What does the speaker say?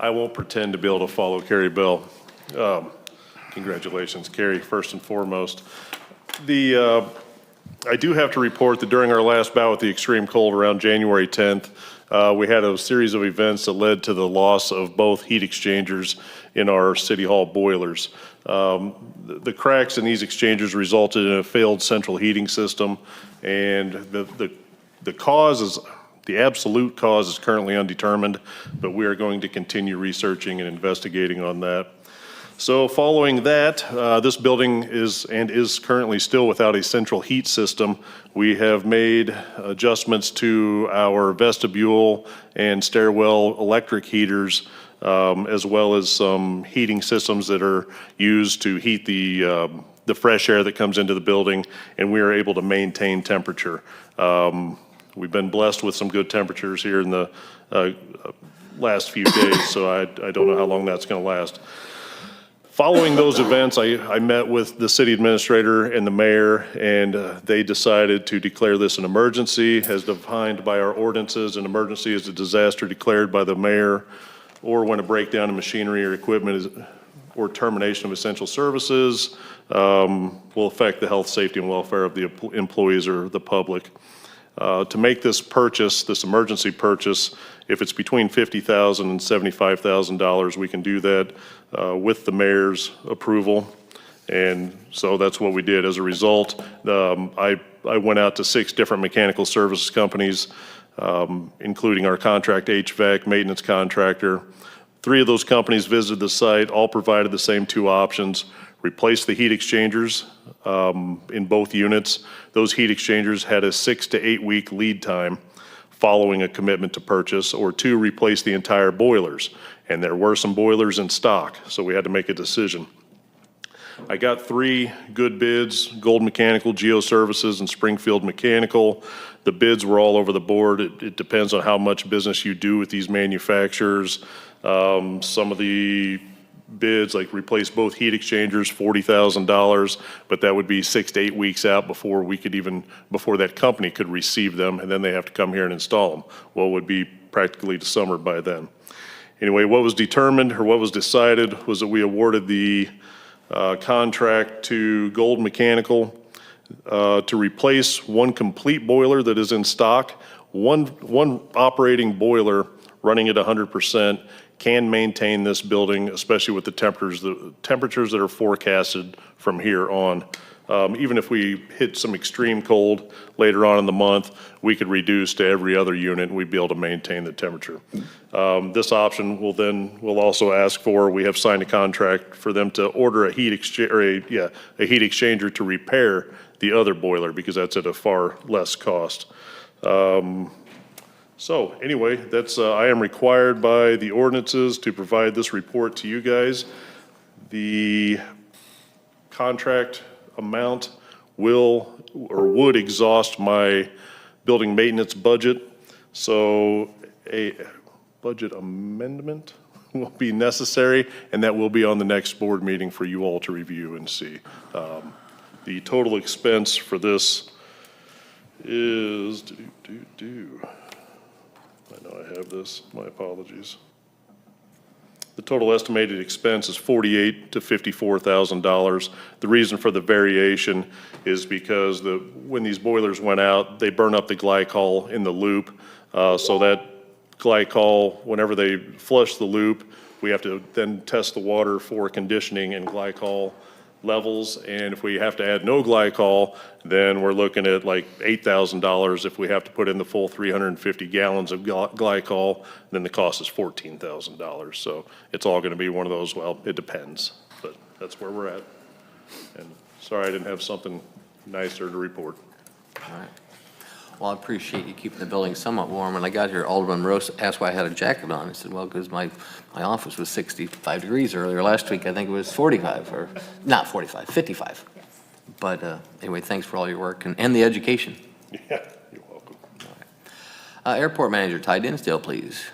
I won't pretend to be able to follow Carrie Bell. Congratulations, Carrie, first and foremost. I do have to report that during our last bout with the extreme cold around January 10th, we had a series of events that led to the loss of both heat exchangers in our City Hall boilers. The cracks in these exchangers resulted in a failed central heating system, and the cause is, the absolute cause is currently undetermined, but we are going to continue researching and investigating on that. So following that, this building is currently still without a central heat system. We have made adjustments to our vestibule and stairwell electric heaters, as well as some heating systems that are used to heat the fresh air that comes into the building, and we are able to maintain temperature. We've been blessed with some good temperatures here in the last few days, so I don't know how long that's going to last. Following those events, I met with the city administrator and the mayor, and they decided to declare this an emergency as defined by our ordinances. An emergency is a disaster declared by the mayor, or when a breakdown in machinery or equipment is, or termination of essential services will affect the health, safety, and welfare of the employees or the public. To make this purchase, this emergency purchase, if it's between $50,000 and $75,000, we can do that with the mayor's approval. And so that's what we did. As a result, I went out to 6 different mechanical services companies, including our contract HVAC maintenance contractor. 3 of those companies visited the site, all provided the same 2 options: replace the heat exchangers in both units. Those heat exchangers had a 6 to 8 week lead time following a commitment to purchase, or 2, replace the entire boilers. And there were some boilers in stock, so we had to make a decision. I got 3 good bids: Gold Mechanical, Geo Services, and Springfield Mechanical. The bids were all over the board. It depends on how much business you do with these manufacturers. Some of the bids, like replace both heat exchangers, $40,000, but that would be 6 to 8 weeks out before we could even, before that company could receive them, and then they have to come here and install them. Well, it would be practically to summer by then. Anyway, what was determined, or what was decided, was that we awarded the contract to Gold Mechanical to replace 1 complete boiler that is in stock. One operating boiler running at 100% can maintain this building, especially with the temperatures that are forecasted from here on. Even if we hit some extreme cold later on in the month, we could reduce to every other unit and we'd be able to maintain the temperature. This option will also ask for, we have signed a contract for them to order a heat exchanger to repair the other boiler, because that's at a far less cost. So anyway, that's I am required by the ordinances to provide this report to you guys. The contract amount will or would exhaust my building maintenance budget, so a budget amendment will be necessary, and that will be on the next board meeting for you all to review and see. The total expense for this is I know I have this, my apologies. The total estimated expense is $48,000 to $54,000. The reason for the variation is because when these boilers went out, they burn up the glycol in the loop. So that glycol, whenever they flush the loop, we have to then test the water for conditioning and glycol levels, and if we have to add no glycol, then we're looking at like $8,000. If we have to put in the full 350 gallons of glycol, then the cost is $14,000. So it's all going to be one of those, well, it depends, but that's where we're at. And sorry I didn't have something nicer to report. All right. Well, I appreciate you keeping the building somewhat warm. When I got here, Alderman Rose asked why I had a jacket on. I said, well, because my office was 65 degrees earlier. Last week, I think it was 45, or not 45, 55. Yes. But anyway, thanks for all your work and the education. Yeah, you're welcome. All right. Airport Manager Ty Dinsdale, please.